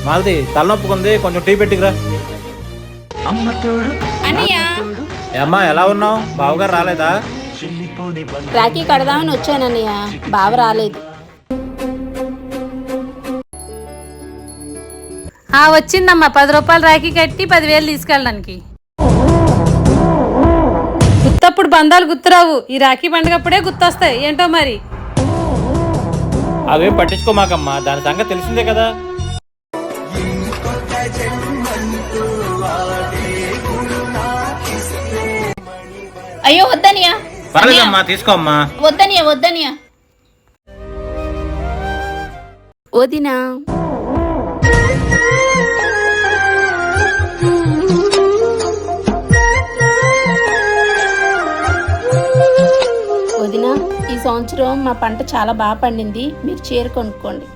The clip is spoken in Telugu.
మాలతి తలనొప్పుకుంది, కొంచెం టీ పెట్టుకురా. అన్నయ్య అమ్మా ఎలా ఉన్నావు? బావగారు రాలేదా? రాఖీ కడదామని వచ్చానన్నయ్య, బావ రాలేదు. వచ్చిందమ్మా, 10 రూపాయలు రాఖీ కట్టి 10,000 తీసుకెళ్ళడానికి. గుత్తప్పుడు బంధాలు గుర్తురావు, ఈ రాఖీ పండుగప్పుడే గుర్తొస్తాయి ఏంటో మరి. అవేం పట్టించుకోమాకమ్మా, దాని సంగతి తెలిసిందే కదా. అయ్యో వద్దనియా, పర్లేదమ్మా తీసుకోమ్మా. వద్దనియా వదినా. వదినా, ఈ సంవత్సరం మా పంట చాలా బాగా పండింది, మీరు చీర కొనుక్కోండి.